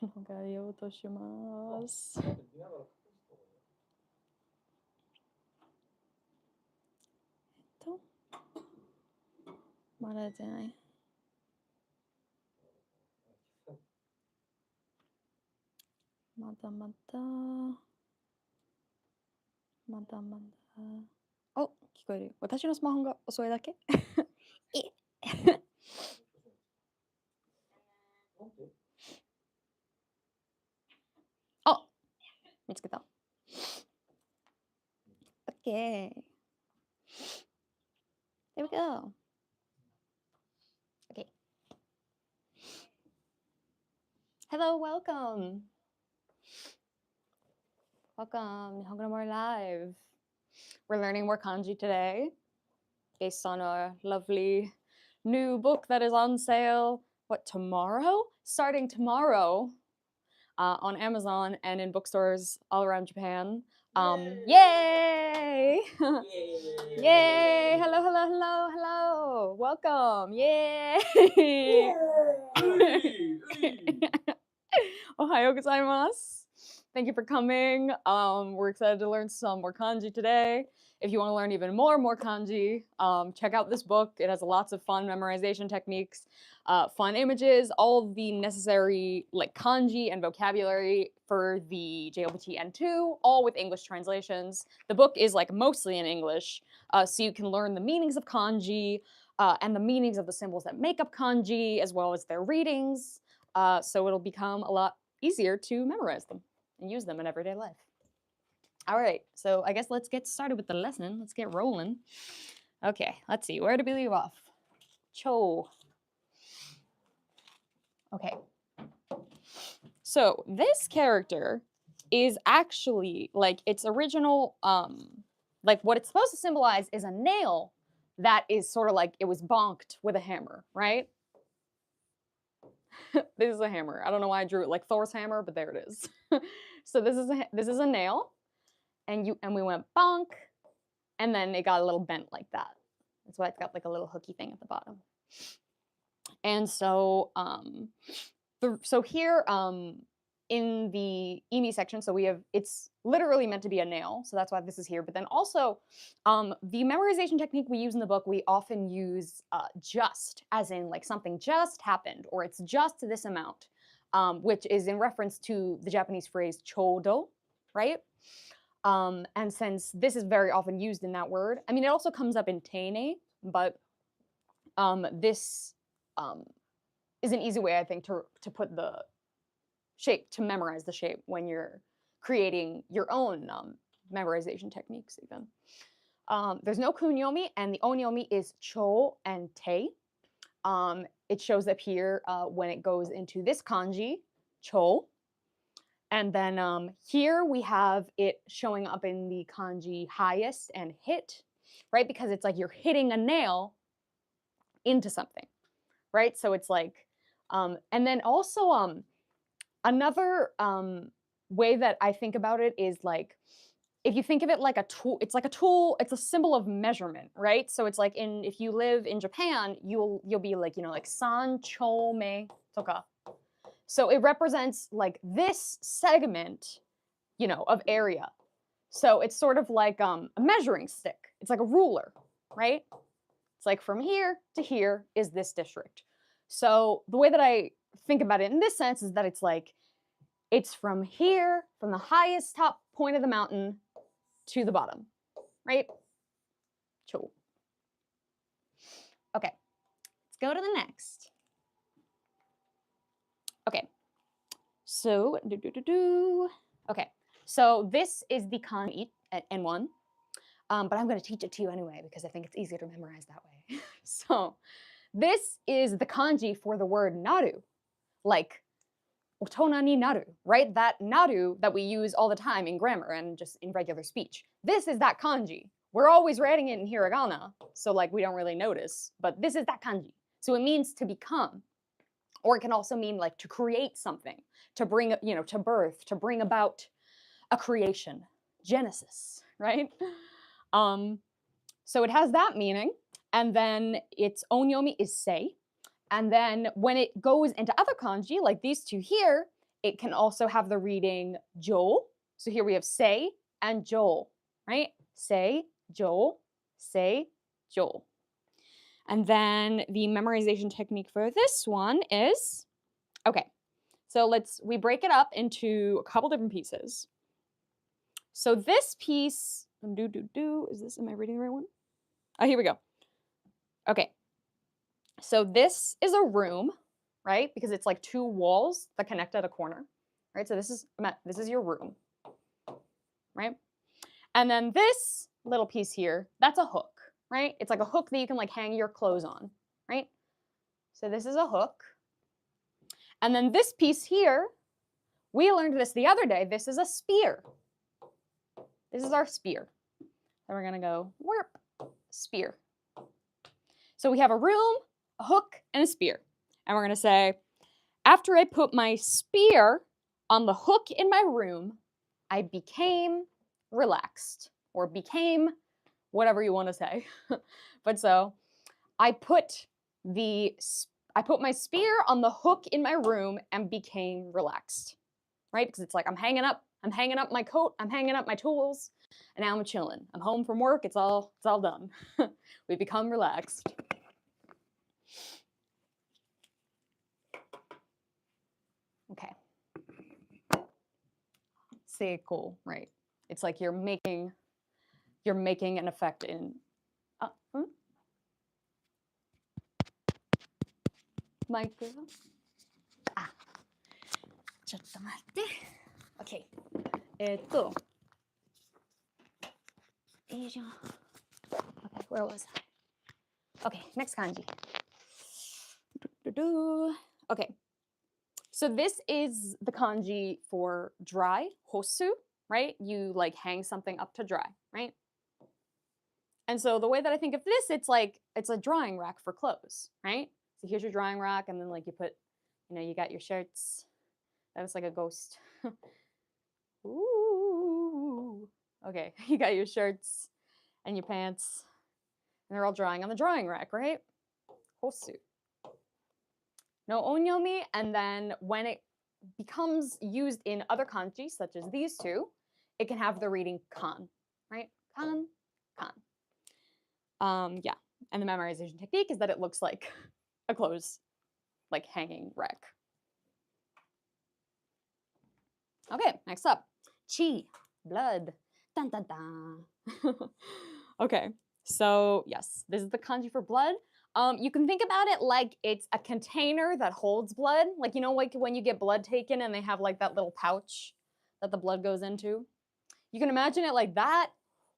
考えようとします。まだ出てない。まだまだ。まだまだ。お、聞こえる。私のスマホが遅いだけあ、見つけた。OK。There we go. Okay. Hello, welcome. Welcome, 日本語の森 Live. We're learning more kanji today based on a lovely new book that is on sale. What, tomorrow? Starting tomorrow on Amazon and in bookstores all around Japan. Yay! Yay! Hello, hello, hello, hello. Welcome. Yay! Ohayou gozaimasu. Thank you for coming. We're excited to learn some more kanji today. If you want to learn even more kanji, check out this book. It has lots of fun memorization techniques, fun images, all of the necessary like kanji and vocabulary for the JLPT N2, all with English translations. The book is like mostly in English, so you can learn the meanings of kanji and the meanings of the symbols that make up kanji, as well as their readings. So it'll become a lot easier to memorize them and use them in everyday life. All right, so I guess let's get started with the lesson. Let's get rolling. Okay, let's see, where did we leave off? Cho. Okay. So this character is actually, like, its original, like what it's supposed to symbolize is a nail that is sort of like it was bonked with a hammer, right? This is a hammer. I don't know why I drew it like Thor's hammer, but there it is. So this is a nail. And we went bonk, and then it got a little bent like that. That's why it's got like a little hooky thing at the bottom. And so, so here in the EMI section, so we have, it's literally meant to be a nail, so that's why this is here. But then also, the memorization technique we use in the book, we often use just, as in like something just happened, or it's just this amount, which is in reference to the Japanese phrase chodo, right? And since this is very often used in that word, I mean, it also comes up in teine, but this is an easy way, I think, to put the shape, to memorize the shape when you're creating your own memorization techniques even. There's no kunyomi, and the onyomi is cho and te. It shows up here when it goes into this kanji, cho. And then here we have it showing up in the kanji highest and hit, right? Because it's like you're hitting a nail into something, right? So it's like, and then also another way that I think about it is like, if you think of it like a tool, it's like a tool, it's a symbol of measurement, right? So it's like if you live in Japan, you'll be like, you know, like san chou me toka. So it represents like this segment, you know, of area. So it's sort of like a measuring stick. It's like a ruler, right? It's like from here to here is this district. So the way that I think about it in this sense is that it's like, it's from here, from the highest top point of the mountain to the bottom, right? Cool. Okay, let's go to the next. Okay, so okay, so this is the kanji at N1, but I'm going to teach it to you anyway because I think it's easier to memorize that way. So this is the kanji for the word naru, like otona ni naru, right? That naru that we use all the time in grammar and just in regular speech. This is that kanji. We're always writing it in hiragana, so like we don't really notice, but this is that kanji. So it means to become. Or it can also mean like to create something, to bring, you know, to birth, to bring about a creation, Genesis, right? So it has that meaning, and then its onyomi is sei, and then when it goes into other kanji, like these two here, it can also have the reading jo. So here we have say and jo, right? Say, jo, say, jo. And then the memorization technique for this one is, okay, so we break it up into a couple different pieces. So this piece, am I reading the right one? Oh, here we go. Okay, so this is a room, right? Because it's like two walls that connect at a corner, right? So this is your room, right? And then this little piece here, that's a hook, right? It's like a hook that you can like hang your clothes on, right? So this is a hook. And then this piece here, we learned this the other day. This is a spear. This is our spear. Then we're gonna go warp, spear. So we have a room, a hook, and a spear. And we're gonna say, after I put my spear on the hook in my room, I became relaxed, or became whatever you want to say. But so I put my spear on the hook in my room and became relaxed, right? Because it's like I'm hanging up my coat, I'm hanging up my tools, and now I'm chilling. I'm home from work, it's all done. We become relaxed. Okay. Seiko, right? It's like you're making an effect in Micro. Ah. ちょっと待って。Okay. Okay, where was I? Okay, next kanji. Okay. So this is the kanji for dry, hosu, right? You like hang something up to dry, right? And so the way that I think of this, it's a drying rack for clothes, right? So here's your drying rack, and then like you put, you got your shirts. That was like a ghost. Ooh. Okay, you got your shirts and your pants, and they're all drying on the drying rack, right? Hosu. No onyomi, and then when it becomes used in other kanji, such as these two, it can have the reading kan, right? Kan, kan. Yeah, and the memorization technique is that it looks like a clothes, like hanging rack. Okay, next up, chi, blood. Dun, dun, dun. Okay, so yes, this is the kanji for blood. You can think about it like it's a container that holds blood. Like, like when you get blood taken and they have like that little pouch that the blood goes into. You can imagine it like that.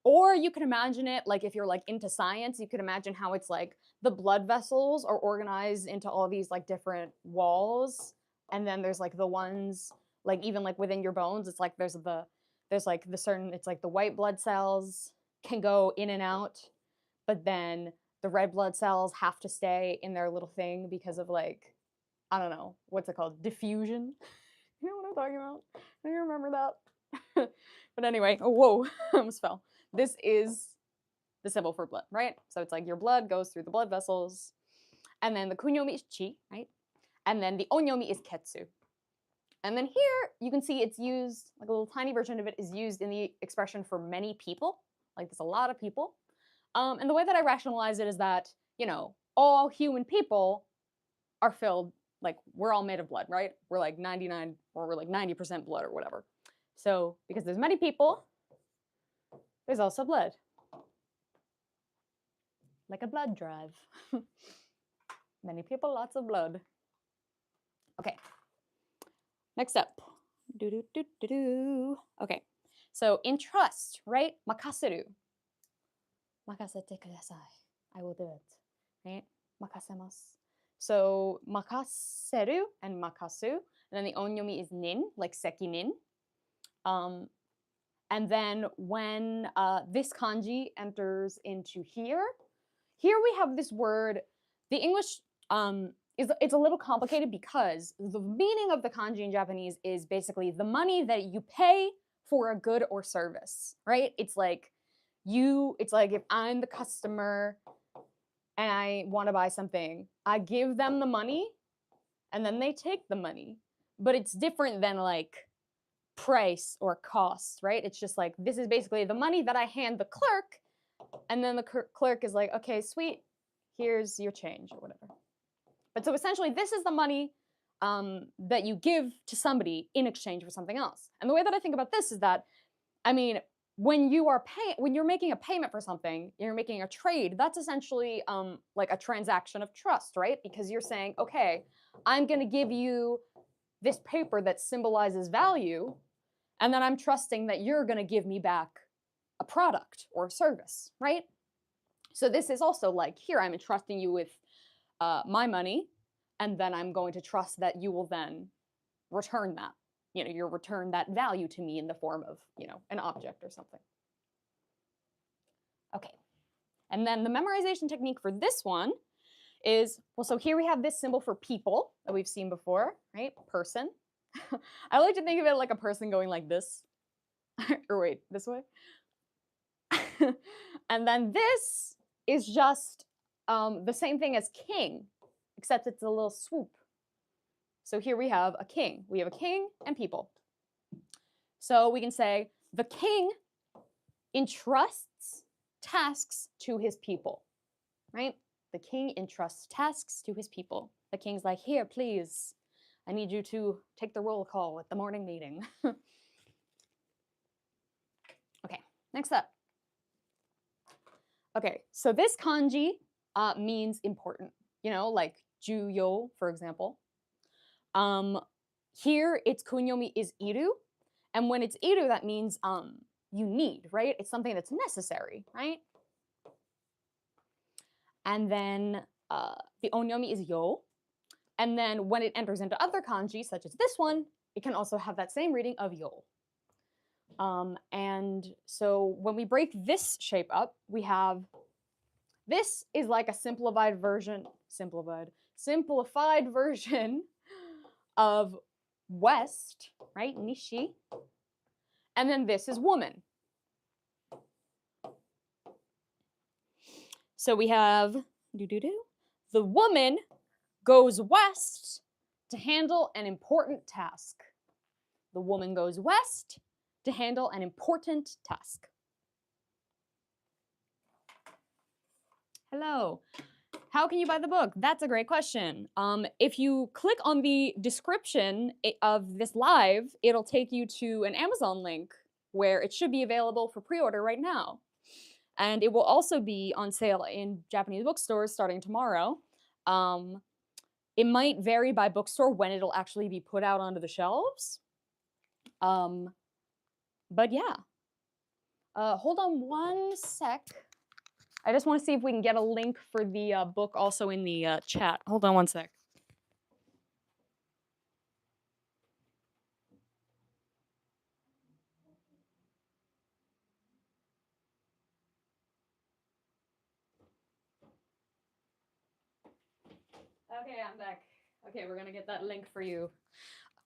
Or you can imagine it like if you're like into science, you could imagine how it's like the blood vessels are organized into all these like different walls. And then there's like the ones like even like within your bones, it's like there's like the certain, it's like the white blood cells can go in and out, but then the red blood cells have to stay in their little thing because of like, I don't know, what's it called? Diffusion? You know what I'm talking about? Do you remember that? But anyway, oh, whoa, I almost fell. This is the symbol for blood, right? So it's like your blood goes through the blood vessels, and then the kunyomi is chi, right? And then the onyomi is ketsu. And then here you can see it's used, like a little tiny version of it is used in the expression for many people, like there's a lot of people. And the way that I rationalize it is that, all human people are filled, like we're all made of blood, right? We're like 99 or we're like 90% blood or whatever. So because there's many people, there's also blood. Like a blood drive. Many people, lots of blood. Okay. Next up. Okay. So entrust, right? Makaseru. Makasete kudasai. I will do it. Right? Makasemasu. So makaseru and makasu. And then the onyomi is nin, like seki nin. And then when this kanji enters into here we have this word. The English it's a little complicated because the meaning of the kanji in Japanese is basically the money that you pay for a good or service, right? It's like if I'm the customer and I want to buy something, I give them the money and then they take the money. but it's different than like price or cost, right? It's just like, this is basically the money that I hand the clerk, and then the clerk is like, okay, sweet, here's your change or whatever. But so essentially, this is the money that you give to somebody in exchange for something else. And the way that I think about this is that, I mean, when you're making a payment for something, you're making a trade, that's essentially like a transaction of trust, right? Because you're saying, okay, I'm going to give you this paper that symbolizes value, and then I'm trusting that you're going to give me back a product or a service, right? So this is also like, here I'm entrusting you with my money, and then I'm going to trust that you will then return that. You'll return that value to me in the form of, an object or something. Okay, and then the memorization technique for this one is, well, so here we have this symbol for people that we've seen before, right? Person. I like to think of it like a person going like this. Or wait, this way? And then this is just the same thing as king, except it's a little swoop. So here we have a king. We have a king and people. So we can say, the king entrusts tasks to his people, right? The king entrusts tasks to his people. The king's like, here, please, I need you to take the roll call at the morning meeting. Okay, next up. Okay, so this kanji means important, like juyo, for example. Here, its kunyomi is iru, and when it's iru, that means you need, right? It's something that's necessary, right? And then the onyomi is yo, and then when it enters into other kanji, such as this one, it can also have that same reading of yo. And so when we break this shape up, we have, this is like a simplified version of west, right, nishi, and then this is woman. So we have, the woman goes west to handle an important task. The woman goes west to handle an important task. Hello. How can you buy the book? That's a great question. If you click on the description of this live, it'll take you to an Amazon link where it should be available for pre-order right now. And it will also be on sale in Japanese bookstores starting tomorrow. It might vary by bookstore when it'll actually be put out onto the shelves. But yeah. Hold on one sec. I just want to see if we can get a link for the book also in the chat. Hold on one sec. Okay, I'm back. Okay, we're going to get that link for you.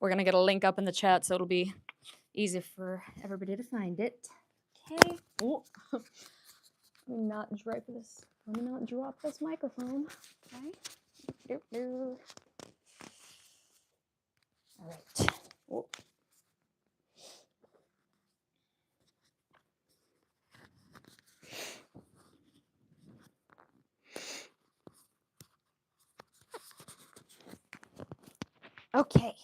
We're going to get a link up in the chat so it'll be easy for everybody to find it. Okay. Oh. Let me not drop this. Let me not drop this microphone. Okay. All right. Oh. Okay.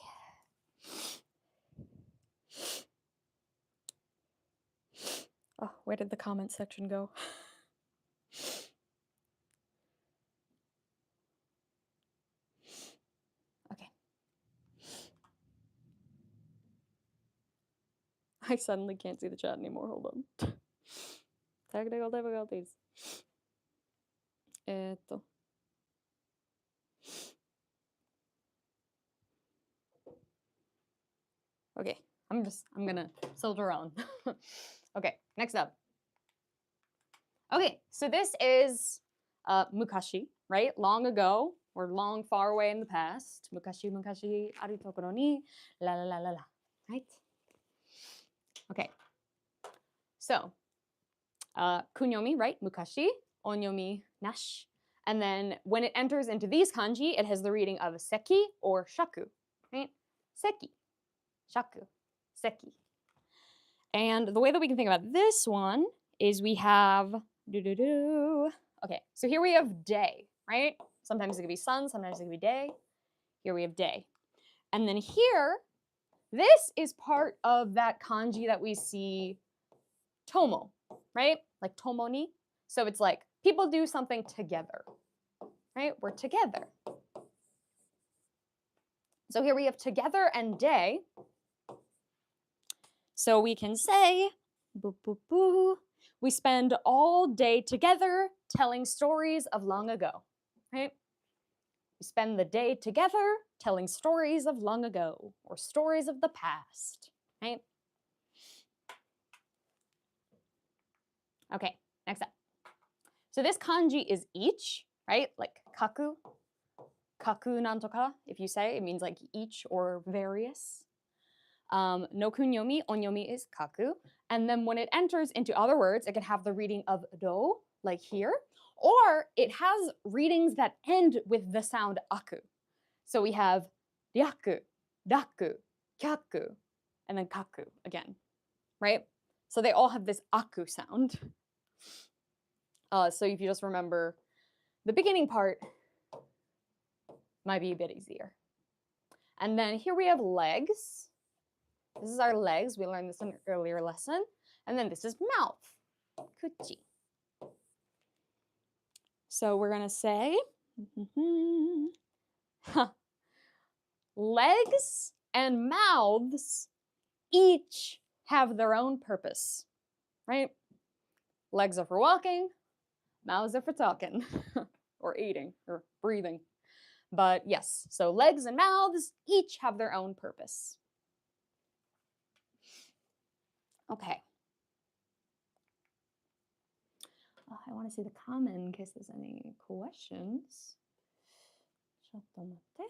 Oh, where did the comment section go? Okay. I suddenly can't see the chat anymore. Hold on. Technical difficulties. Okay, I'm gonna soldier on. Okay, next up. Okay, so this is mukashi, right? Long ago, or long far away in the past. Mukashi, mukashi, aru tokoro ni, la la la la la, right? Okay, so kunyomi, right? Mukashi, onyomi, nash. And then when it enters into these kanji, it has the reading of seki or shaku, right? seki. Shaku, seki. And the way that we can think about this one is we have, okay, so here we have day, right? Sometimes it could be sun, sometimes it could be day. Here we have day. And then here, this is part of that kanji that we see tomo, right? Like tomo ni. So it's like people do something together, right? We're together. So here we have together and day. So we can say, boo, boo, boo, we spend all day together telling stories of long ago, right? We spend the day together telling stories of long ago or stories of the past, right? Okay, next up. So this kanji is each, right? Like kaku, kaku nantoka, if you say, it means like each or various. No kunyomi, onyomi is kaku. And then when it enters into other words, it can have the reading of do, like here, or it has readings that end with the sound aku. So we have ryaku, raku, kyaku, and then kaku again, right? So they all have this aku sound. So if you just remember the beginning part, might be a bit easier. And then here we have legs. This is our legs. We learned this in an earlier lesson. And then this is mouth, kuchi. So we're going to say, legs and mouths each have their own purpose, right? Legs are for walking, mouths are for talking, or eating, or breathing. But yes, so legs and mouths each have their own purpose. Okay. Oh, I want to see the comment in case there's any questions. ちょっと待って。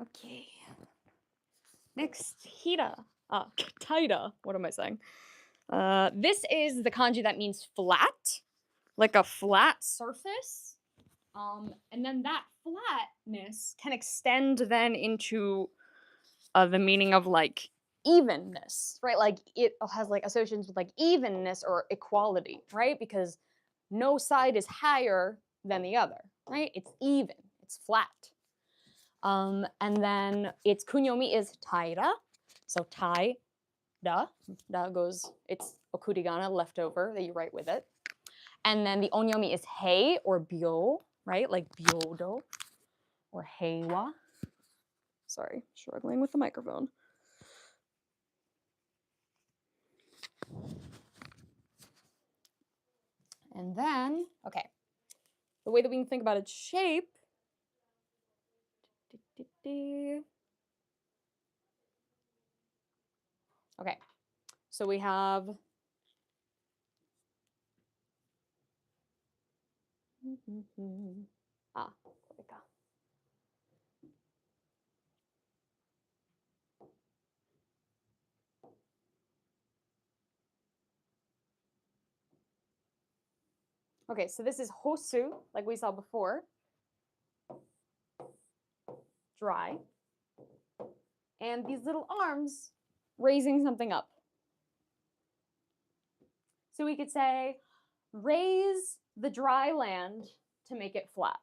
Okay. Next, hira. Taira. What am I saying? This is the kanji that means flat, like a flat surface. And then that flatness can extend then into the meaning of like evenness, right? Like it has like associations with like evenness or equality, right? Because no side is higher than the other, right? It's even, it's flat. And then its kunyomi is taira. So tai, da goes, it's okurigana left over that you write with it. And then the onyomi is hei or byo, right? Like byodo or heiwa. Sorry, struggling with the microphone. And then, okay, the way that we can think about its shape. Okay, so we have okay, so this is hosu, like we saw before. Dry. And these little arms raising something up. So we could say, raise the dry land to make it flat,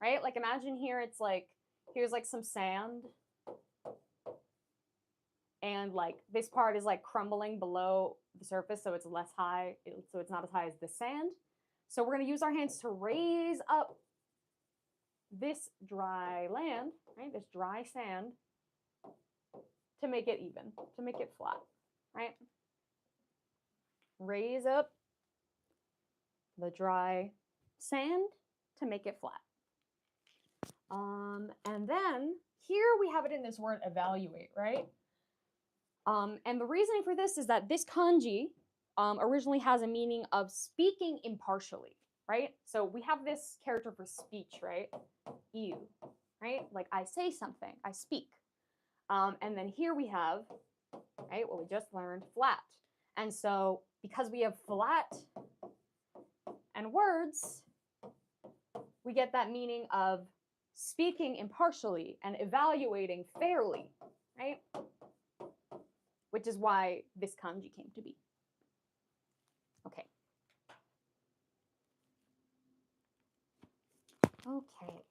right? Like imagine here it's like, here's like some sand. And like this part is like crumbling below the surface, so it's less high, so it's not as high as the sand. So we're going to use our hands to raise up this dry land, right? This dry sand to make it even, to make it flat, right? Raise up the dry sand to make it flat. And then here we have it in this word evaluate, right? And the reasoning for this is that this kanji originally has a meaning of speaking impartially, right? So we have this character for speech, right? You, right? Like I say something, I speak. And then here we have right? Well, we just learned flat. And so because we have flat and words, we get that meaning of speaking impartially and evaluating fairly, right? Which is why this kanji came to be. Okay. Okay.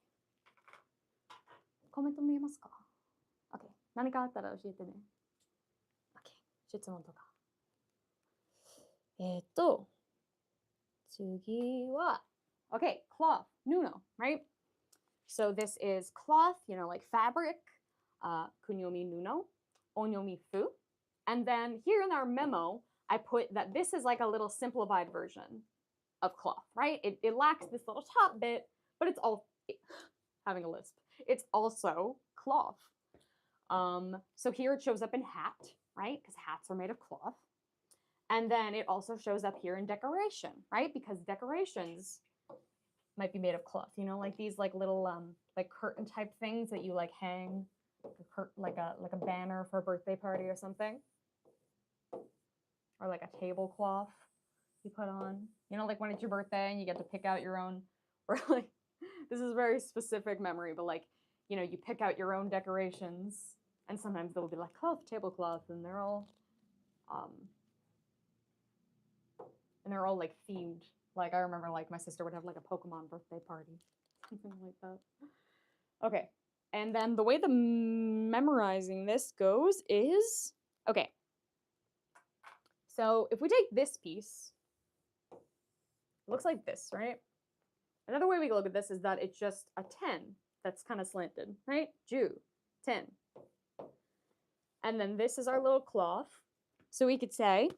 コメント見えますか ?Okay. 何かあったら教えてね。Okay. 質問とか。次は Okay, cloth, nuno, right? So this is cloth, like fabric, kunyomi nuno, onyomi fu. And then here in our memo, I put that this is like a little simplified version of cloth, right? It lacks this little top bit, but it's all having a lisp. It's also cloth. So here it shows up in hat, right? Because hats are made of cloth. And then it also shows up here in decoration, right? Because decorations might be made of cloth, like these like little like curtain type things that you like hang, like a banner for a birthday party or something, or like a tablecloth you put on, like when it's your birthday and you get to pick out your own, or like this is very specific memory, but like you pick out your own decorations, and sometimes they'll be like cloth tablecloth, and they're all like themed. Like I remember like my sister would have like a Pokemon birthday party, something like that. Okay, and then the way the memorizing this goes is, okay, so if we take this piece, it looks like this, right? Another way we can look at this is that it's just a 10 that's kind of slanted, right? Ju, 10. And then this is our little cloth. So we could say,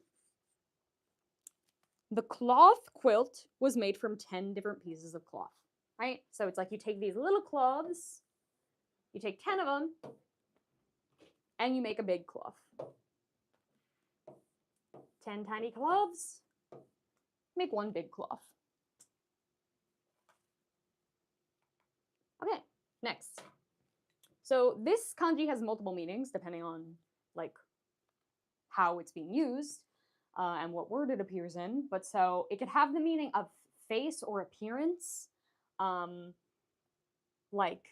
the cloth quilt was made from 10 different pieces of cloth, right? So it's like you take these little cloths, you take 10 of them, and you make a big cloth. 10 tiny cloths, make one big cloth. Okay, next. So this kanji has multiple meanings depending on like how it's being used. And what word it appears in, but so it could have the meaning of face or appearance, like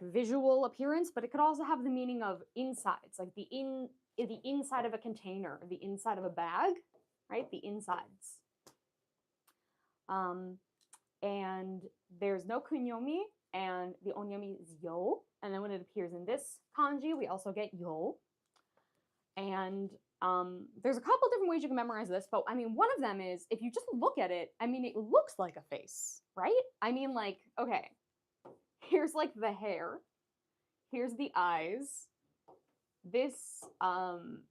visual appearance, but it could also have the meaning of insides, like the inside of a container, the inside of a bag, right? The insides. And there's no kunyomi, and the onyomi is yo, and then when it appears in this kanji, we also get yo. And there's a couple different ways you can memorize this, but I mean, one of them is if you just look at it, I mean, it looks like a face, right? I mean, like, okay, here's like the hair, here's the eyes, this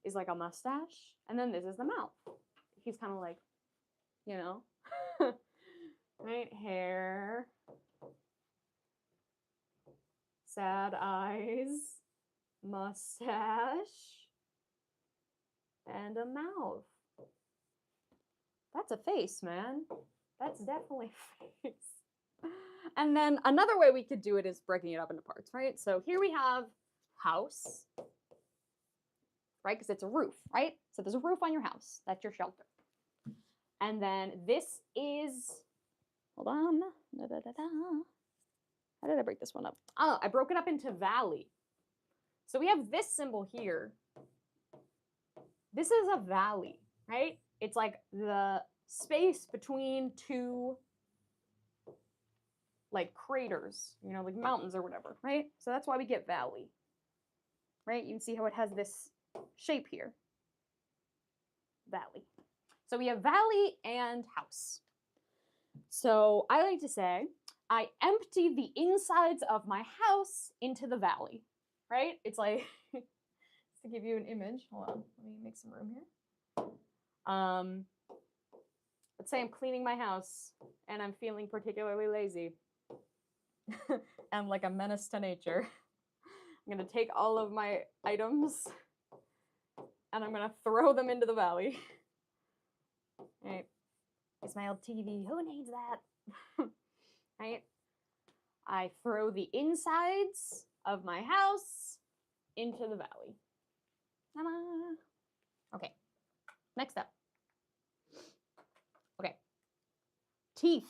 is like a mustache, and then this is the mouth. He's kind of like, right? Hair, sad eyes, mustache, and a mouth. That's a face, man. That's definitely a face. And then another way we could do it is breaking it up into parts, right? So here we have house, right? Because it's a roof, right? So there's a roof on your house. That's your shelter. And then this is, hold on. How did I break this one up? Oh, I broke it up into valley. So we have this symbol here. This is a valley, right? It's like the space between two like craters, like mountains or whatever, right? So that's why we get valley, right? You can see how it has this shape here. Valley. So we have valley and house. So I like to say, I empty the insides of my house into the valley, right? It's like, to give you an image, hold on, let me make some room here. Let's say I'm cleaning my house and I'm feeling particularly lazy. I'm like a menace to nature. I'm gonna take all of my items and I'm gonna throw them into the valley. Right? It's my old TV. Who needs that? Right? I throw the insides of my house into the valley. Okay, next up. Okay, teeth,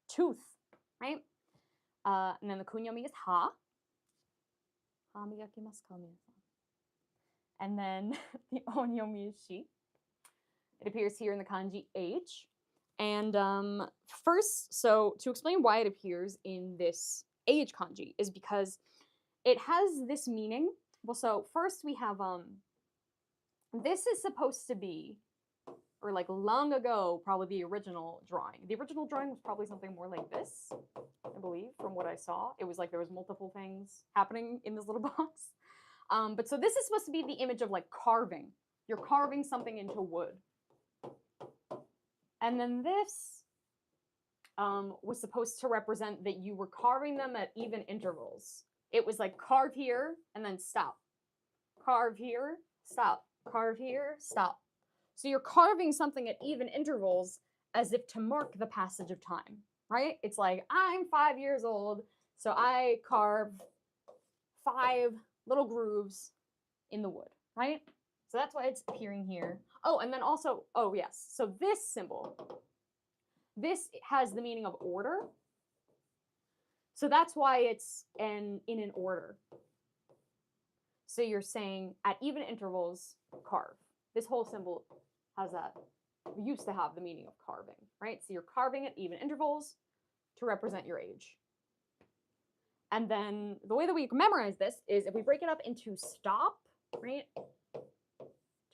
tooth, right? And then the kunyomi is ha. Ha migakimasu ka, minasan. And then the onyomi is shi. It appears here in the kanji h. And first, so to explain why it appears in this age kanji is because it has this meaning. Well, so first we have this is supposed to be, or like long ago, probably the original drawing. The original drawing was probably something more like this, I believe, from what I saw. It was like there was multiple things happening in this little box. But so this is supposed to be the image of like carving. You're carving something into wood. And then this was supposed to represent that you were carving them at even intervals. It was like carve here and then stop. Carve here, stop. Carve here, stop. So you're carving something at even intervals as if to mark the passage of time, right? It's like, I'm 5 years old, so I carve 5 little grooves in the wood, right? So that's why it's appearing here. Oh, and then also, oh yes, so this symbol, this has the meaning of order. So that's why it's in an order. So you're saying at even intervals, carve. This whole symbol has that, used to have the meaning of carving, right? So you're carving at even intervals to represent your age. And then the way that we memorize this is if we break it up into stop, right?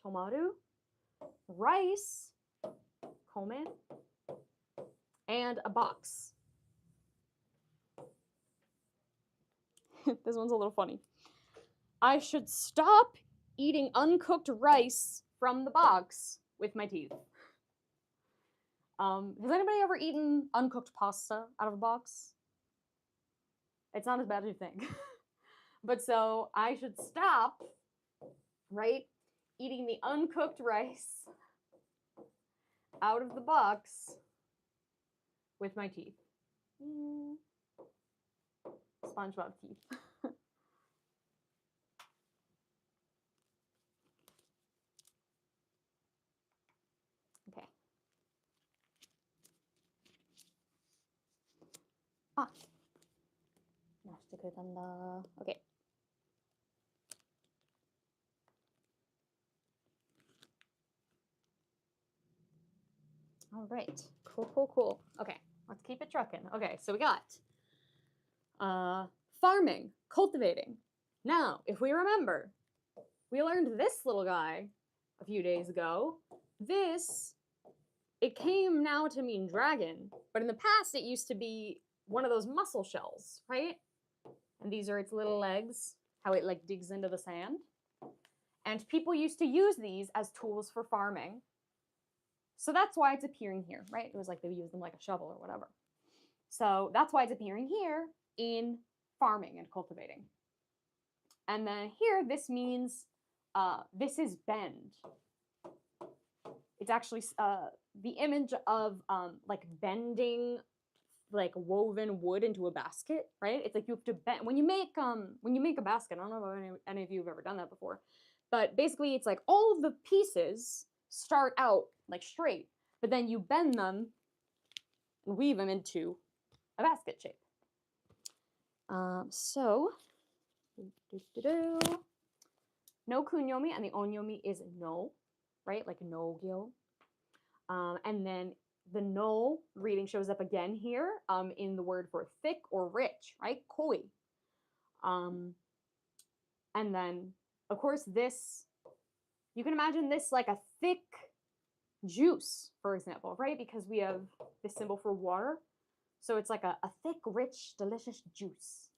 Tomaru, rice, kome, and a box. This one's a little funny. I should stop eating uncooked rice from the box with my teeth. Has anybody ever eaten uncooked pasta out of a box? It's not as bad as you think. But so I should stop, right, eating the uncooked rice out of the box with my teeth. SpongeBob teeth. Okay. Ah. Okay. All right. Cool. Okay, let's keep it trucking. Okay, so we got farming, cultivating. Now, if we remember, we learned this little guy a few days ago. This, it came now to mean dragon, but in the past it used to be one of those mussel shells, right? And these are its little legs, how it like digs into the sand. And people used to use these as tools for farming. So that's why it's appearing here, right? It was like they would use them like a shovel or whatever. So that's why it's appearing here in farming and cultivating. And then here, this means, this is bend. It's actually the image of like bending like woven wood into a basket, right? It's like you have to bend when you make a basket. I don't know if any of you have ever done that before, but basically it's like all of the pieces start out like straight, but then you bend them and weave them into a basket shape. So no kunyomi and the onyomi is no, right? Like no gyo. And then the no reading shows up again here in the word for thick or rich, right? Koi. And then, of course, this, you can imagine this like a thick juice, for example, right? Because we have this symbol for water. So it's like a thick, rich, delicious juice.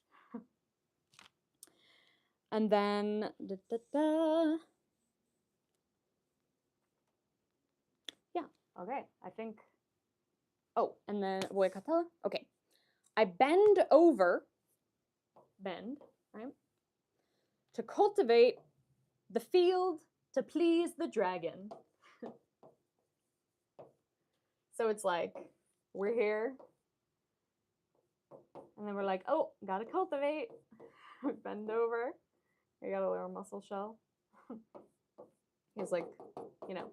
And then, yeah, okay, I think, oh, and then,覚え方, okay. I bend over, bend, right? To cultivate the field to please the dragon. So it's like, we're here, and then we're like, oh, gotta cultivate. Bend over. You got a little mussel shell. He has like, you know,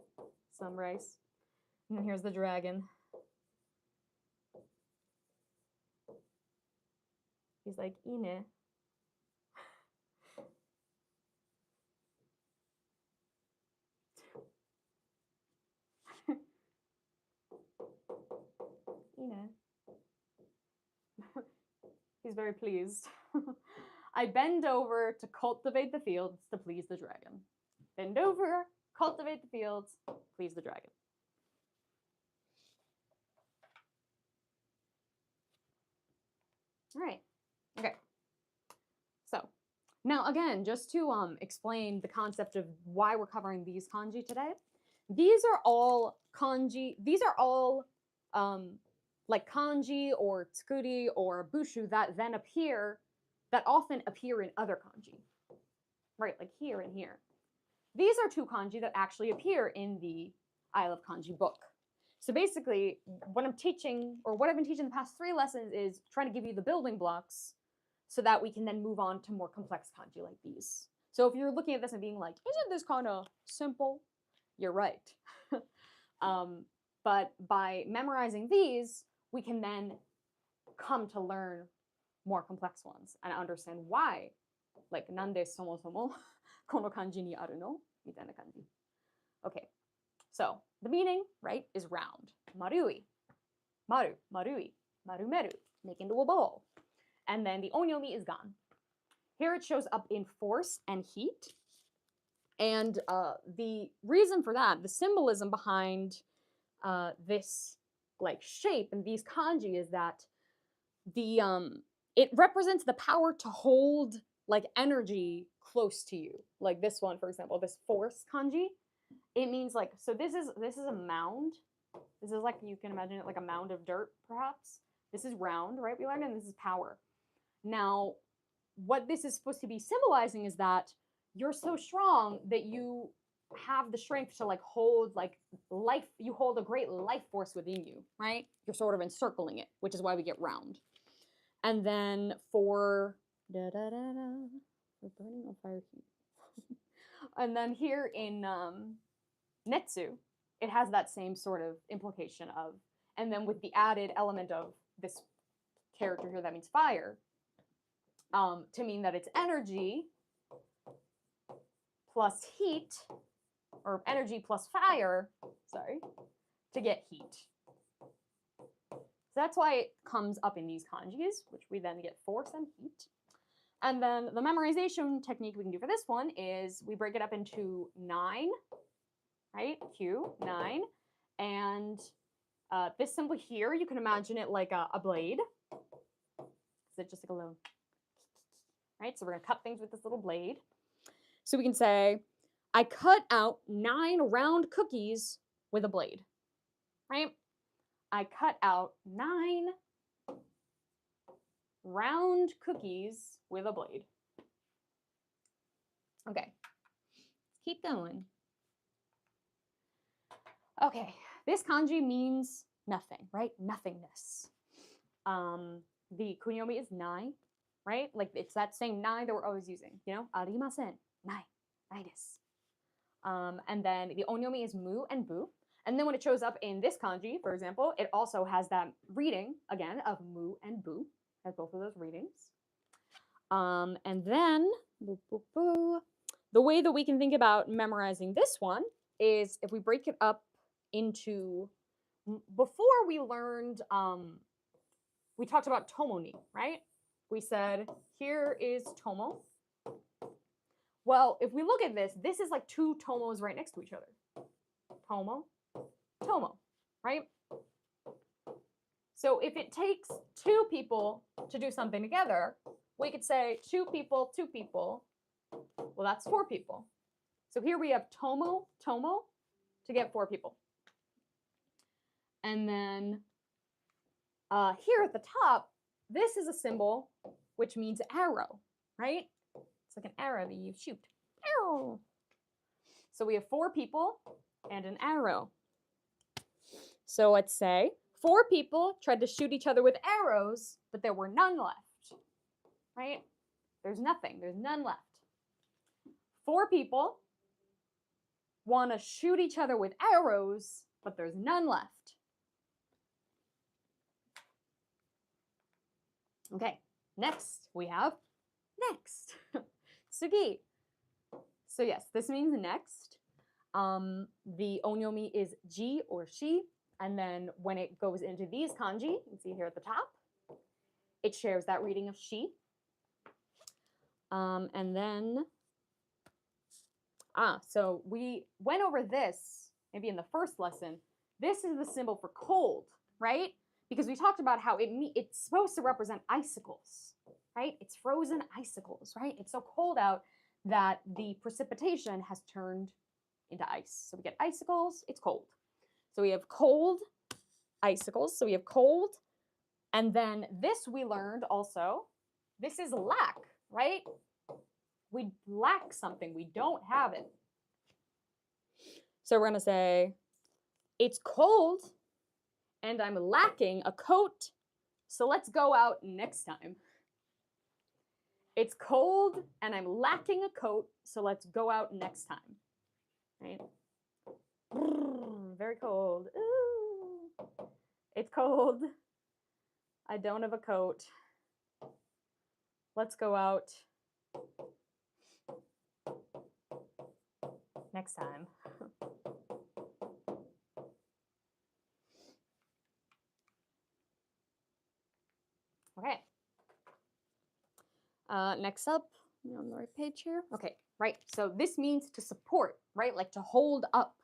some rice. And then here's the dragon. He's like, ine. Ine. He's very pleased. I bend over to cultivate the fields to please the dragon. Bend over, cultivate the fields, please the dragon. All right. Okay. So now again, just to explain the concept of why we're covering these kanji today. These are all kanji. These are all like kanji or tsukuri or bushu that then appear, that often appear in other kanji, right? Like here and here. These are two kanji that actually appear in the I Love Kanji book. So basically, what I'm teaching, or what I've been teaching the past 3 lessons, is trying to give you the building blocks so that we can then move on to more complex kanji like these. So if you're looking at this and being like, isn't this kind of simple? You're right. But by memorizing these, we can then come to learn more complex ones and understand why. Like, nande somo somo kono kanji ni aru no? Mitaina kanji. Okay, so the meaning, right, is round. Marui. Maru, marui, marumeru, make into a ball. And then the onyomi is gan. Here it shows up in force and heat. And the reason for that, the symbolism behind this like shape and these kanji is that the it represents the power to hold like energy close to you. Like this one, for example, this force kanji, it means like, so this is a mound. This is like, you can imagine it like a mound of dirt, perhaps. This is round, right? We learned, and this is power. Now, what this is supposed to be symbolizing is that you're so strong that you have the strength to like hold like life, you hold a great life force within you, right? You're sort of encircling it, which is why we get round. And then for we're burning on fire heat. And then here in netsu, it has that same sort of implication of, and then with the added element of this character here that means fire, to mean that it's energy plus heat, or energy plus fire, sorry, to get heat. So that's why it comes up in these kanjis, which we then get force and heat. And then the memorization technique we can do for this one is we break it up into 9, right? Q, 9. And this symbol here, you can imagine it like a blade. Is it just like a little, right? So we're gonna cut things with this little blade. So we can say, I cut out 9 round cookies with a blade, right? I cut out 9 round cookies with a blade. Okay, let's keep going. Okay, this kanji means nothing, right? Nothingness. The kunyomi is nai, right? Like it's that same nai that we're always using, you know? Arimasen, nai, nai desu. And then the onyomi is mu and bu. And then when it shows up in this kanji, for example, it also has that reading, again, of mu and bu. Has both of those readings. And then, the way that we can think about memorizing this one is if we break it up into, before we learned, we talked about tomo ni, right? We said, here is tomo. Well, if we look at this, this is like 2 tomos right next to each other. Tomo, tomo, right? So if it takes 2 people to do something together, we could say 2 people, 2 people. Well, that's 4 people. So here we have tomo, tomo to get 4 people. And then here at the top, this is a symbol which means arrow, right? It's like an arrow that you shoot. Arrow. So we have 4 people and an arrow. So let's say 4 people tried to shoot each other with arrows, but there were none left, right? There's nothing, there's none left. 4 people want to shoot each other with arrows, but there's none left. Okay, next we have next. Sugi. So yes, this means next. The onyomi is ji or shi, and then when it goes into these kanji, you can see here at the top, it shares that reading of shi. And then, so we went over this maybe in the first lesson. This is the symbol for cold, right? Because we talked about how it's supposed to represent icicles, right? It's frozen icicles, right? It's so cold out that the precipitation has turned into ice. So we get icicles, it's cold. So we have cold, icicles, so we have cold. And then this we learned also, this is lack, right? We lack something, we don't have it. So we're gonna say, it's cold and I'm lacking a coat, so let's go out next time. It's cold and I'm lacking a coat, so let's go out next time. Right? Very cold. Ooh. It's cold. I don't have a coat. Let's go out next time. Okay. Next up, you're on the right page here. Okay, right. So this means to support, right? Like to hold up.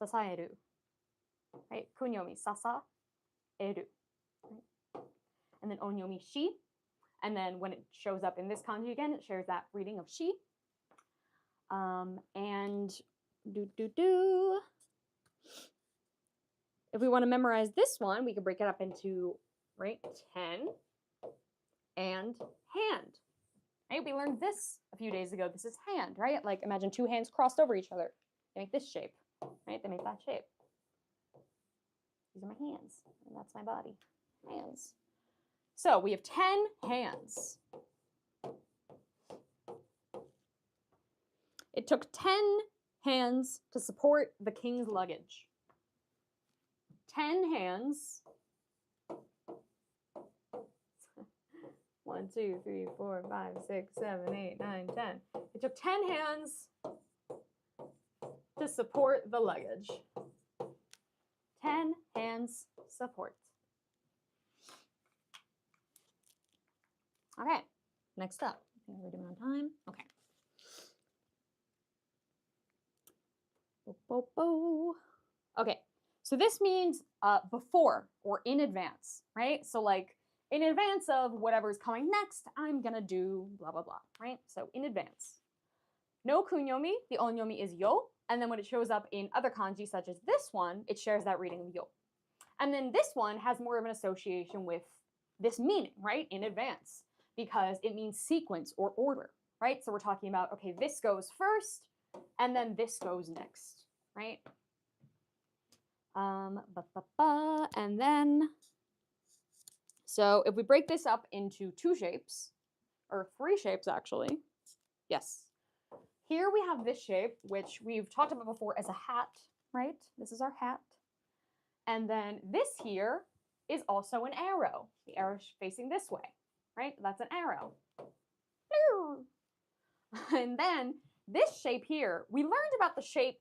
Sasaeru. Right? Kunyomi sasaeru. Right? And then onyomi shi. And then when it shows up in this kanji again, it shares that reading of shi. And if we want to memorize this one, we can break it up into, right, 10 and hand. Right? We learned this a few days ago. This is hand, right? Like imagine two hands crossed over each other. They make this shape, right? They make that shape. These are my hands, and that's my body. Hands. So we have 10 hands. It took 10 hands to support the king's luggage. 10 hands. 1, 2, 3, 4, 5, 6, 7, 8, 9, 10. It took 10 hands to support the luggage. 10 hands support. Okay, next up. I think we're doing on time. Okay. Okay, so this means before or in advance, right? So like in advance of whatever's coming next, I'm gonna do blah, blah, blah, right? So in advance. No kunyomi, the onyomi is yo, and then when it shows up in other kanji such as this one, it shares that reading of yo. And then this one has more of an association with this meaning, right? In advance, because it means sequence or order, right? So we're talking about, okay, this goes first, and then this goes next, right? And then, so if we break this up into 2 shapes, or 3 shapes actually, yes. Here we have this shape, which we've talked about before as a hat, right? This is our hat. And then this here is also an arrow. The arrow is facing this way, right? That's an arrow. And then this shape here, we learned about the shape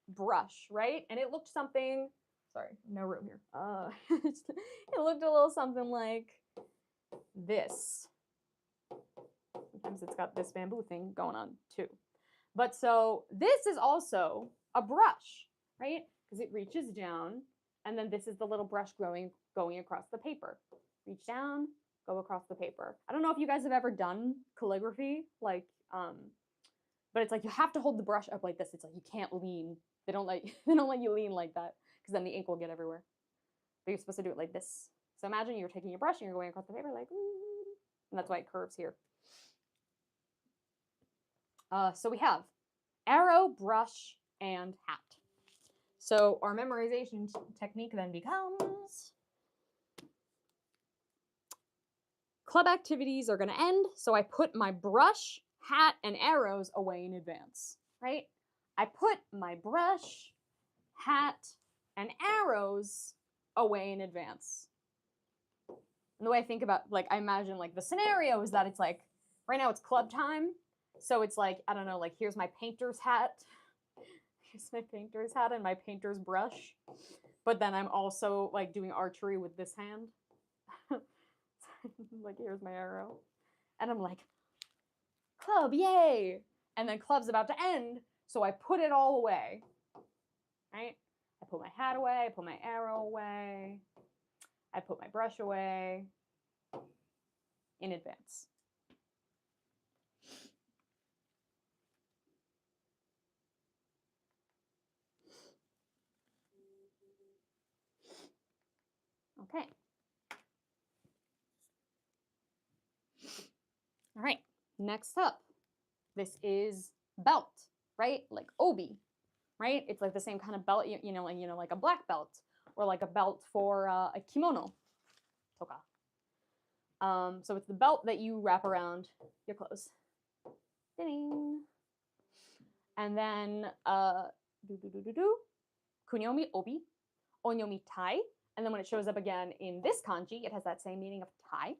brush, right? And it looked something, sorry, no room here. It looked a little something like this. Sometimes it's got this bamboo thing going on too. But so this is also a brush, right? Because it reaches down, and then this is the little brush going across the paper. Reach down, go across the paper. I don't know if you guys have ever done calligraphy, like, but it's like you have to hold the brush up like this. It's like you can't lean. They don't let you lean like that because then the ink will get everywhere. But you're supposed to do it like this. So imagine you're taking your brush and you're going across the paper like, and that's why it curves here. So we have arrow, brush, and hat. So our memorization technique then becomes club activities are going to end. So I put my brush, hat, and arrows away in advance, right? I put my brush, hat, and arrows away in advance. And the way I think about, like, I imagine, like, the scenario is that it's like, right now it's club time. So it's like, I don't know, like, here's my painter's hat. Here's my painter's hat and my painter's brush. But then I'm also, like, doing archery with this hand. Like, here's my arrow. And I'm like, club, yay! And then club's about to end, so I put it all away. Right? I put my hat away, I put my arrow away, I put my brush away in advance. Okay. All right, next up, this is belt, right? Like obi, right? It's like the same kind of belt, like a black belt or like a belt for a kimono, toka. So it's the belt that you wrap around your clothes. Ding. And then kunyomi obi, onyomi tie. And then when it shows up again in this kanji, it has that same meaning of tie.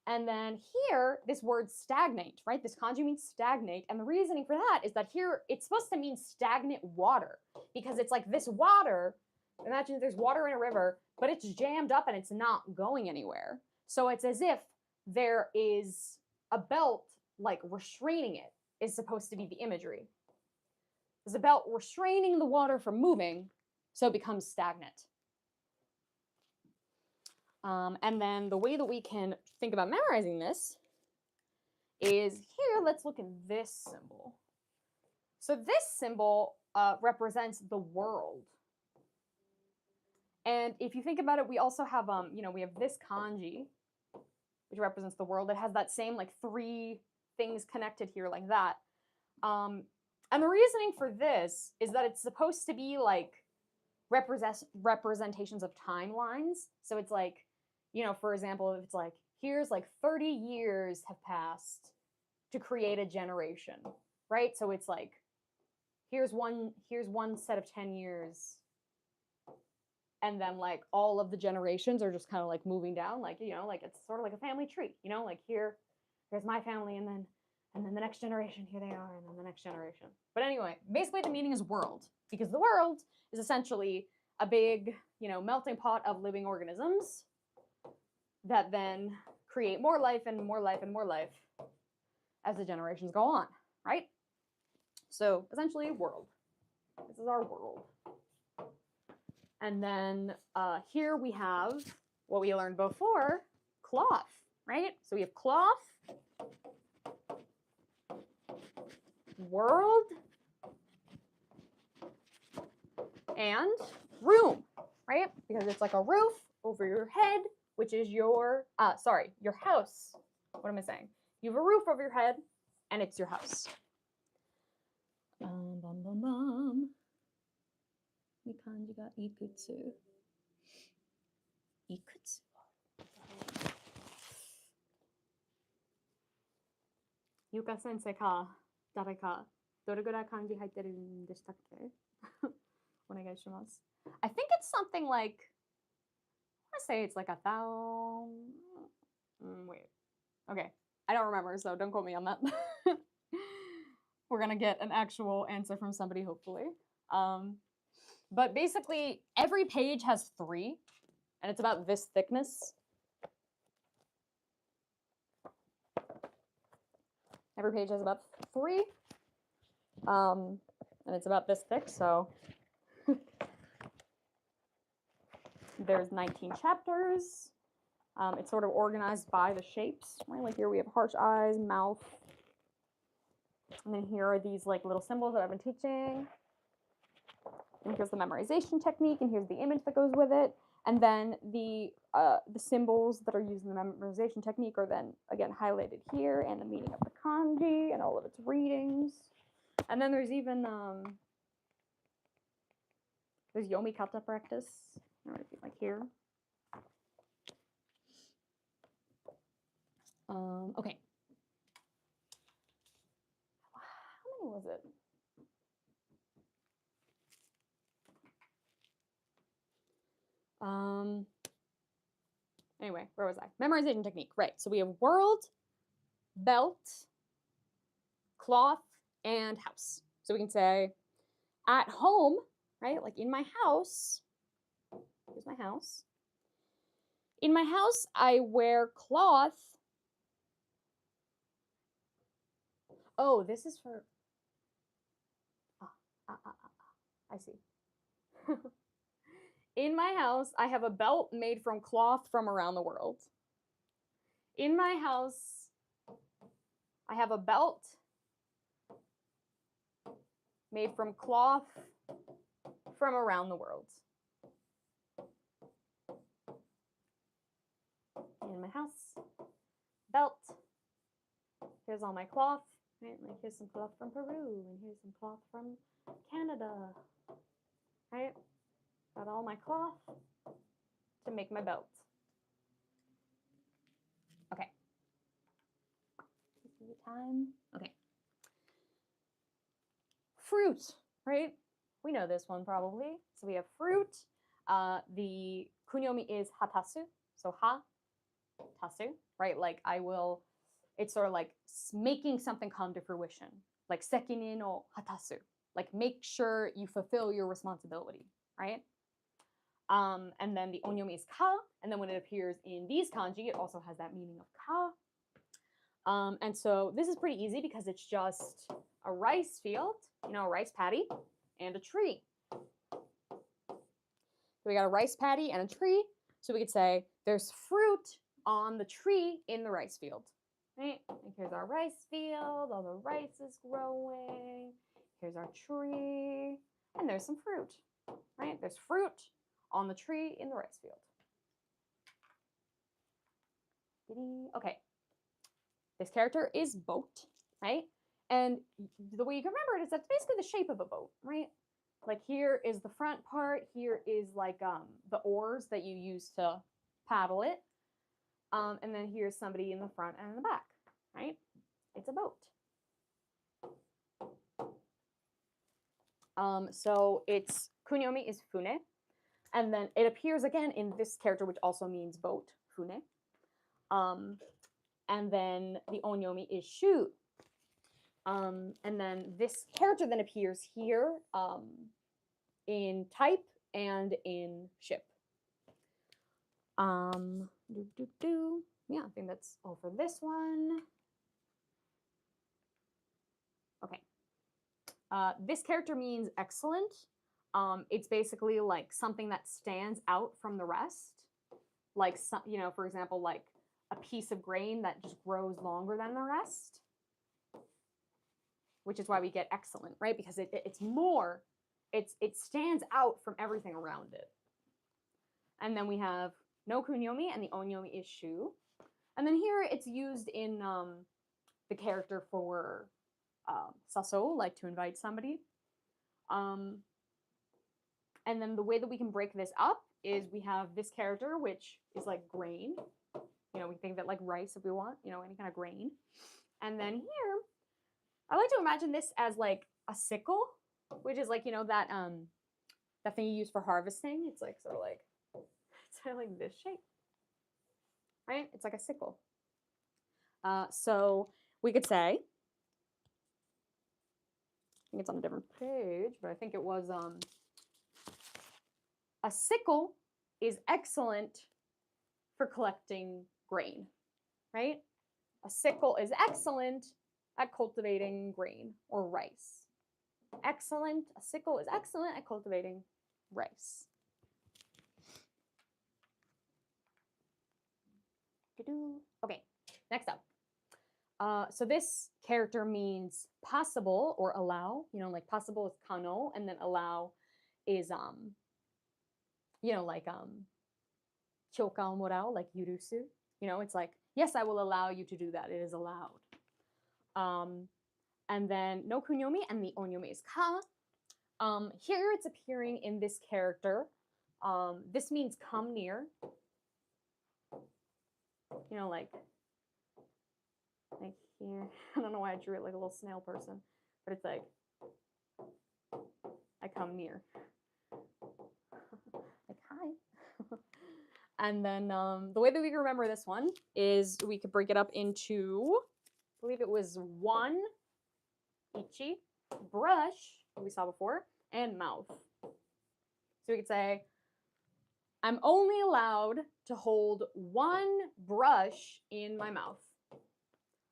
And then here, this word stagnate, right? This kanji means stagnate. And the reasoning for that is that here, it's supposed to mean stagnant water. Because it's like this water, imagine there's water in a river, but it's jammed up and it's not going anywhere. So it's as if there is a belt, like restraining it, is supposed to be the imagery. There's a belt restraining the water from moving, so it becomes stagnant. And then the way that we can think about memorizing this is here, let's look at this symbol. So this symbol represents the world. And if you think about it, we also have, we have this kanji, which represents the world. It has that same like 3 things connected here like that. And the reasoning for this is that it's supposed to be like representations of timelines. So it's like, for example, if it's like, here's like 30 years have passed to create a generation, right? So it's like, here's one set of 10 years. And then like all of the generations are just kind of like moving down, like, like it's sort of like a family tree, like here's my family, and then the next generation, here they are, and then the next generation. But anyway, basically the meaning is world, because the world is essentially a big, melting pot of living organisms that then create more life and more life and more life as the generations go on, right? So essentially world. This is our world. And then here we have what we learned before, cloth, right? So we have cloth, world, and room, right? Because it's like a roof over your head, which is your house. What am I saying? You have a roof over your head, and it's your house. Kanji ga ikutsu. Ikutsu. Yuka sensei ka dare ka doregurai kanji haiteru n deshita kke? Onegai shimasu. I think it's something like, I want to say it's like 1,000. Wait. Okay. I don't remember, so don't quote me on that. We're going to get an actual answer from somebody, hopefully. But basically, every page has 3, and it's about this thickness. Every page has about 3, and it's about this thick, so there's 19 chapters. It's sort of organized by the shapes, right? Like here we have harsh eyes, mouth, and then here are these like little symbols that I've been teaching. And here's the memorization technique, and here's the image that goes with it. And then the symbols that are used in the memorization technique are then, again, highlighted here, and the meaning of the kanji and all of its readings. And then there's even, there's yomikata practice, like here. Okay. How many was it? Anyway, where was I? Memorization technique, right. So we have world, belt, cloth, and house. So we can say at home, right? Like in my house, here's my house. In my house, I wear cloth. Oh, this is for, I see. In my house, I have a belt made from cloth from around the world. In my house, I have a belt made from cloth from around the world. In my house, belt. Here's all my cloth. Right? Like here's some cloth from Peru, and here's some cloth from Canada. Right? Got all my cloth to make my belt. Okay. Time. Okay. Fruit, right? We know this one probably. So we have fruit. The kunyomi is hatasu. So ha, tasu, right? Like I will, it's sort of like making something come to fruition. Like sekinin no hatasu. Like make sure you fulfill your responsibility, right? And then the onyomi is ka. And then when it appears in these kanji, it also has that meaning of ka. And so this is pretty easy because it's just a rice field, you know, a rice paddy, and a tree. So we got a rice paddy and a tree. So we could say there's fruit on the tree in the rice field. Right? And here's our rice field, all the rice is growing. Here's our tree, and there's some fruit. Right? There's fruit on the tree in the rice field. Okay. This character is boat, right? And the way you can remember it is that's basically the shape of a boat, right? Like here is the front part, here is like the oars that you use to paddle it. And then here's somebody in the front and in the back, right? It's a boat. So its kunyomi is fune. And then it appears again in this character, which also means boat, fune. And then the onyomi is shu. And then this character then appears here in type and in ship. Yeah, I think that's all for this one. Okay. This character means excellent. It's basically like something that stands out from the rest. Like, you know, for example, like a piece of grain that just grows longer than the rest. Which is why we get excellent, right? Because it's more, it stands out from everything around it. And then we have no kunyomi, and the onyomi is shu. And then here it's used in the character for saso, like to invite somebody. And then the way that we can break this up is we have this character, which is like grain. You know, we think of it like rice if we want, you know, any kind of grain. And then here, I like to imagine this as like a sickle, which is like, you know, that that thing you use for harvesting. It's like sort of like, it's kind of like this shape, right? It's like a sickle. So we could say, I think it's on a different page, but I think it was a sickle is excellent for collecting grain, right? A sickle is excellent at cultivating grain or rice. Excellent. A sickle is excellent at cultivating rice. Okay, next up. So this character means possible or allow. You know, like possible is kano, and then allow is you know, like choka o morao, like yurusu. You know, it's like, yes, I will allow you to do that. It is allowed. And then no kunyomi, and the onyomi is ka. Here it's appearing in this character. This means come near. You know, like here. I don't know why I drew it like a little snail person, but it's like I come near. Like hi. And then the way that we can remember this one is we could break it up into, I believe it was one, ichi, brush, that we saw before, and mouth. So we could say, I'm only allowed to hold one brush in my mouth.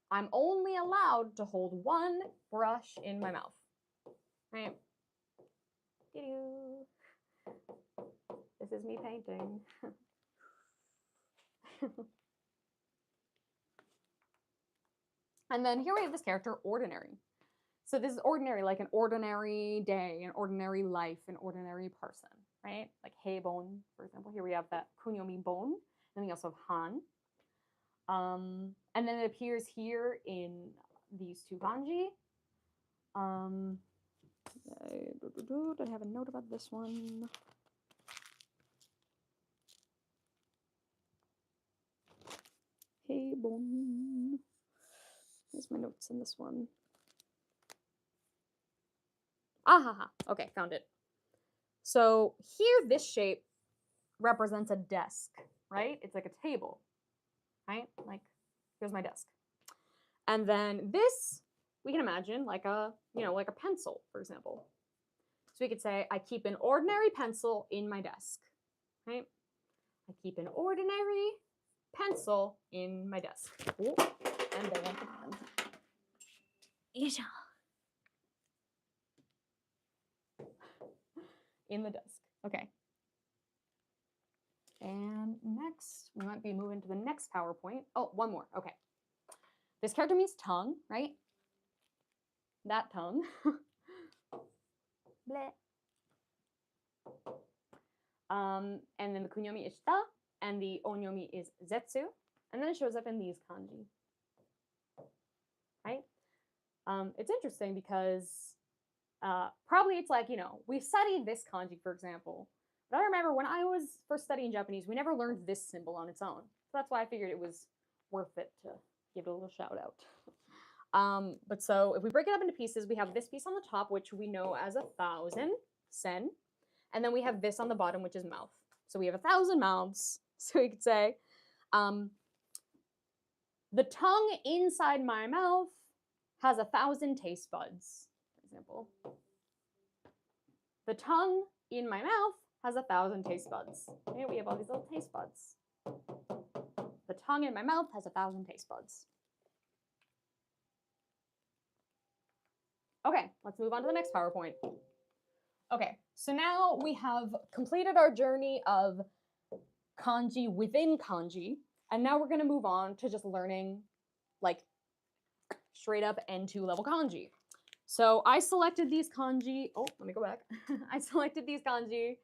I'm only allowed to hold one brush in my mouth. Right? This is me painting. And then here we have this character, ordinary. So this is ordinary, like an ordinary day, an ordinary life, an ordinary person, right? Like heibon, for example. Here we have that kunyomi bon, and we also have han. And then it appears here in these two kanji. I have a note about this one. Heibon. Here's my notes in this one. Okay, found it. So here, this shape represents a desk, right? It's like a table, right? Like, here's my desk. And then this, we can imagine like a, like a pencil, for example. So we could say, I keep an ordinary pencil in my desk, right? I keep an ordinary pencil in my desk. Ooh, and then in the desk. Okay. And next, we might be moving to the next PowerPoint. Oh, one more. Okay. This character means tongue, right? That tongue. Bleh. And then the kunyomi is ta, and the onyomi is zetsu, and then it shows up in these kanji. Right? It's interesting because probably it's like, we studied this kanji, for example. But I remember when I was first studying Japanese, we never learned this symbol on its own. So that's why I figured it was worth it to give it a little shout out. But so if we break it up into pieces, we have this piece on the top, which we know as 1,000, sen. And then we have this on the bottom, which is mouth. So we have 1,000 mouths. So we could say, the tongue inside my mouth has 1,000 taste buds, for example. The tongue in my mouth has 1,000 taste buds. Okay, we have all these little taste buds. The tongue in my mouth has 1,000 taste buds. Okay, let's move on to the next PowerPoint. Okay, so now we have completed our journey of kanji within kanji, and now we're going to move on to just learning like straight up N2 level kanji. So I selected these kanji. Oh, let me go back. I selected these kanji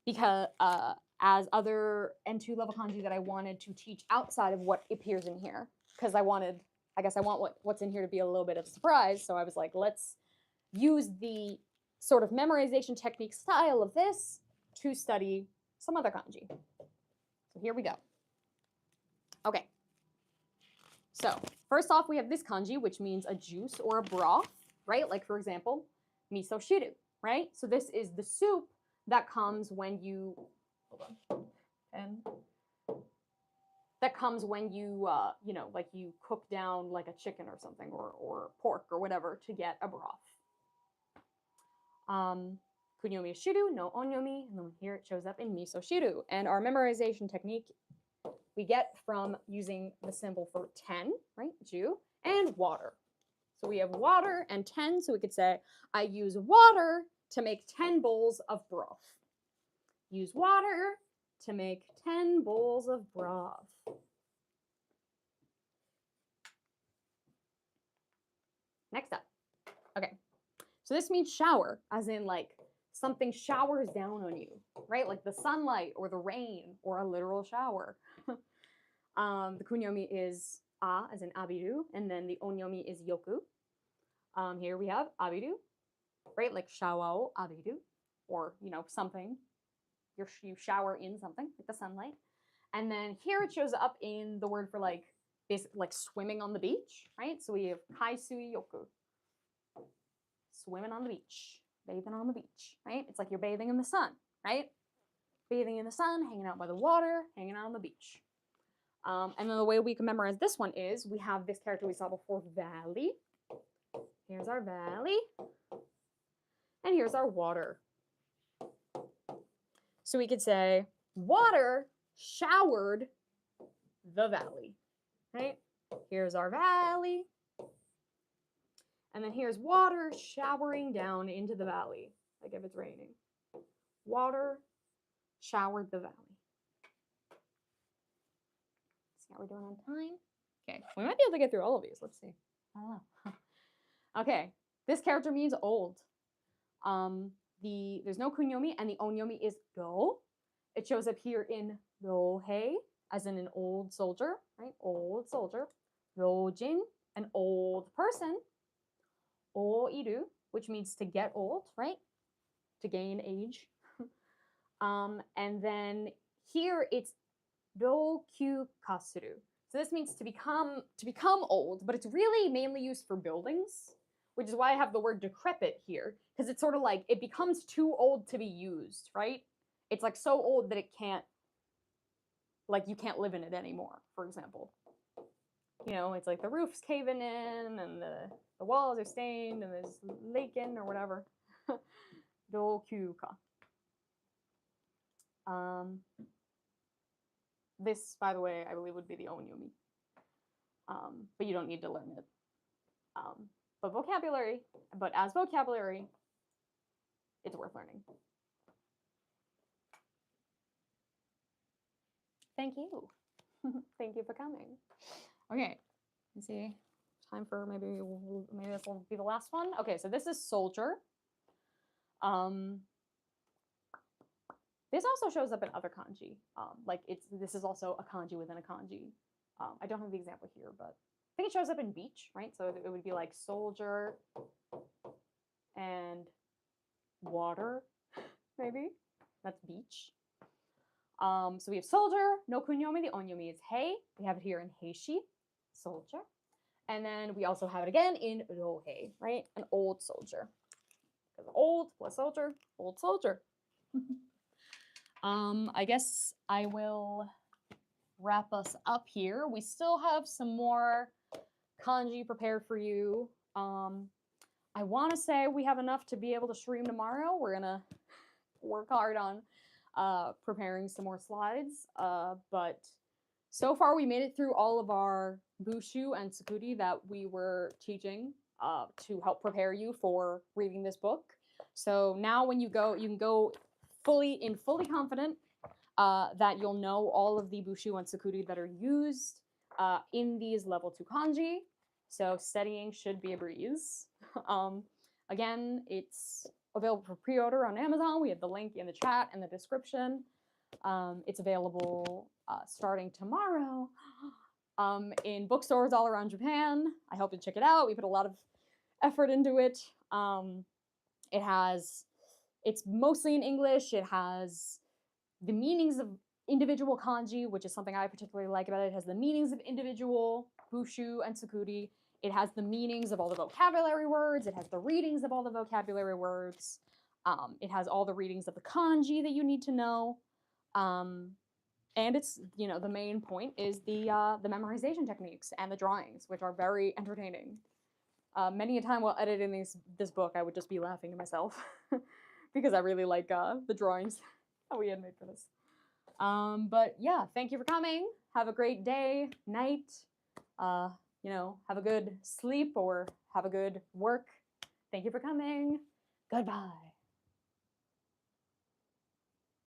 because as other N2 level kanji that I wanted to teach outside of what appears in here, because I want what's in here to be a little bit of a surprise. So I was like, let's use the sort of memorization technique style of this to study some other kanji. So here we go. Okay. So first off, we have this kanji, which means a juice or a broth, right? Like, for example, miso shiru, right? So this is the soup that comes when you, that comes when you, like you cook down like a chicken or something, or pork or whatever to get a broth. Kunyomi is shiru, no onyomi, and then here it shows up in miso shiru. And our memorization technique we get from using the symbol for 10, right, ju, and water. So we have water and 10, so we could say, I use water to make 10 bowls of broth. Use water to make 10 bowls of broth. Next up. Okay. So this means shower, as in like something showers down on you, right? Like the sunlight or the rain or a literal shower. The kunyomi is a, as in abiru, and then the onyomi is yoku. Here we have abiru, right? Like shawa o abiru, or, something. You shower in something, like the sunlight. And then here it shows up in the word for like, basically like swimming on the beach, right? So we have kaisui yoku. Swimming on the beach, bathing on the beach, right? It's like you're bathing in the sun, right? bathing in the sun, hanging out by the water, hanging out on the beach. And then the way we can memorize this one is we have this character we saw before, valley. Here's our valley. And here's our water. So we could say, water showered the valley, right? Here's our valley. And then here's water showering down into the valley, like if it's raining. Water showered the valley. See how we're doing on time? Okay, we might be able to get through all of these. Let's see. I don't know. Okay, this character means old. There's no kunyomi, and the onyomi is do. It shows up here in rohei, as in an old soldier, right? Old soldier. Rojin, an old person. Oiru, which means to get old, right? To gain age. And then here it's rokyu kasuru. So this means to become old, but it's really mainly used for buildings, which is why I have the word decrepit here, because it's sort of like it becomes too old to be used, right? It's like so old that it can't, like you can't live in it anymore, for example. You know, it's like the roof's caving in and the walls are stained and there's leaking or whatever. Dokuka. This, by the way, I believe would be the onyomi. But you don't need to learn it. But as vocabulary, it's worth learning. Thank you. Thank you for coming. Okay, let's see. Time for maybe this will be the last one. Okay, so this is soldier. This also shows up in other kanji. This is also a kanji within a kanji. I don't have the example here, but I think it shows up in beach, right? So it would be like soldier and water, maybe. That's beach. So we have soldier, no kunyomi, the onyomi is hei. We have it here in heishi, soldier. And then we also have it again in rohei, right? An old soldier. Because old plus soldier, old soldier. I guess I will wrap us up here. We still have some more kanji prepared for you. I want to say we have enough to be able to stream tomorrow. We're gonna work hard on preparing some more slides, but so far we made it through all of our bushu and tsukuri that we were teaching to help prepare you for reading this book. So now when you go, you can go fully confident that you'll know all of the bushu and tsukuri that are used in these level 2 kanji. So studying should be a breeze. Again, it's available for pre-order on Amazon. We have the link in the chat and the description. It's available starting tomorrow in bookstores all around Japan. I hope you check it out. We put a lot of effort into it. It's mostly in English. It has the meanings of individual kanji, which is something I particularly like about it. It has the meanings of individual bushu and tsukuri. It has the meanings of all the vocabulary words. It has the readings of all the vocabulary words. It has all the readings of the kanji that you need to know. And it's, you know, the main point is the memorization techniques and the drawings, which are very entertaining. Many a time while editing this book, I would just be laughing to myself because I really like the drawings that we had made for this. But yeah, thank you for coming. Have a great day, night. You know, have a good sleep or have a good work. Thank you for coming. Goodbye.